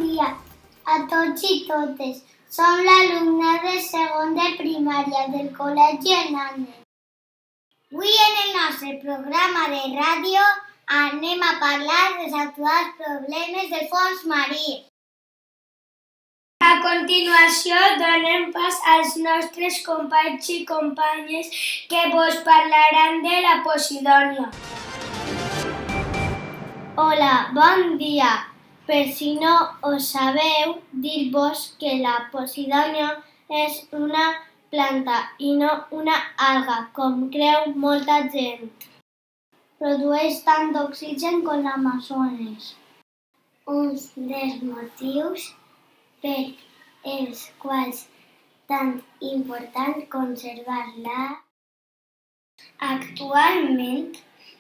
dia a tots i totes. Som l'alumnat de segon de primària del Col·legi Hernández. Avui en el nostre programa de ràdio anem a parlar dels actuals problemes del fons marí. A continuació, donem pas als nostres companys i companyes que vos parlaran de la Posidònia. Hola, bon dia. Per si no ho sabeu, dir-vos que la Posidònia és una planta i no una alga, com creu molta gent. Produeix tant d'oxigen com l'Amazones. Un dels motius per els quals tan important conservar-la. Actualment,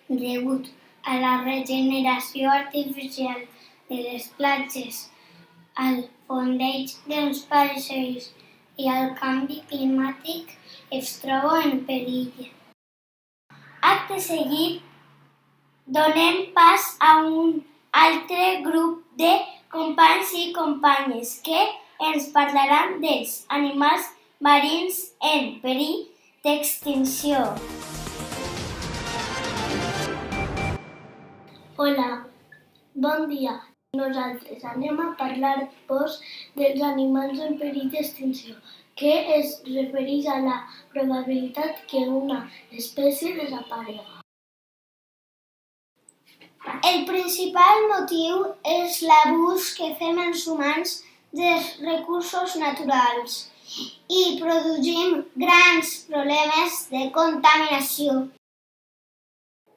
degut a la regeneració artificial de les platges, al fondeig dels peixos i al canvi climàtic, es troba en perill. Acte seguit, donem pas a un altre grup de companys i companyes que ens parlaran dels animals marins en perill d'extinció. Hola, bon dia. Nosaltres anem a parlar-vos dels animals en perill d'extinció, que es refereix a la probabilitat que una espècie desaparega. El principal motiu és l'abús que fem els humans dels recursos naturals i produïm grans problemes de contaminació.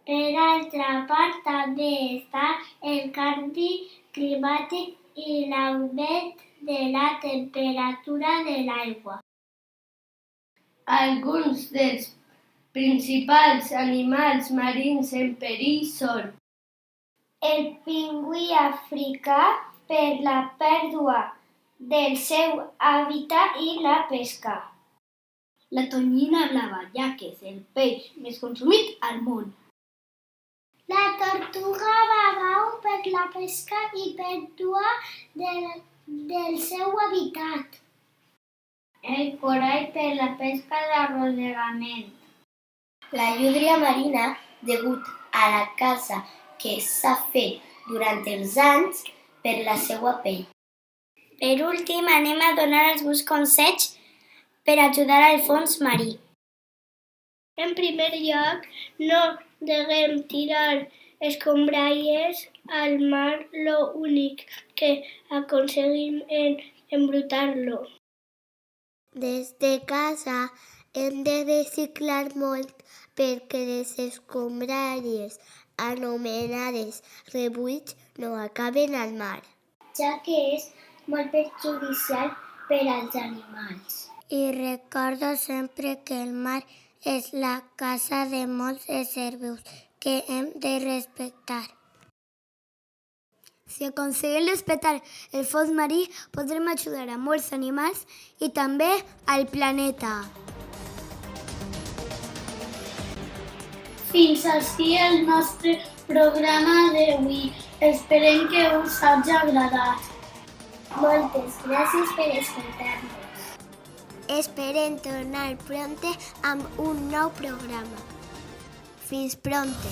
Per altra part, també està el canvi climàtic i l'augment de la temperatura de l'aigua. Alguns dels principals animals marins en perill són el pingüí africà per la pèrdua del seu hàbitat i la pesca. La tonyina blava, ja que és el peix més consumit al món. La tortuga babau per la pesca i pèrdua del seu hàbitat. El corall per la pesca d'arrossegament. La llúdria marina, degut a la caça que s'ha fet durant els anys per la seva pell. Per últim, anem a donar alguns consells per ajudar al fons marí. En primer lloc, no deguem tirar escombraries al mar, l'únic que aconseguim és embrutar-lo. Des de casa hem de reciclar molt perquè les escombraries anomenades rebuig no acaben al mar, ja que és molt perjudicial per als animals. I recordo sempre que el mar és la casa de molts éssers vius que hem de respectar. Si aconseguim respectar el fons marí, podrem ajudar a molts animals i també al planeta. Fins ací el nostre programa d'avui. Esperem que us hagi agradat. Moltes gràcies per escoltar-nos. Esperem tornar prompte amb un nou programa. Fins prompte.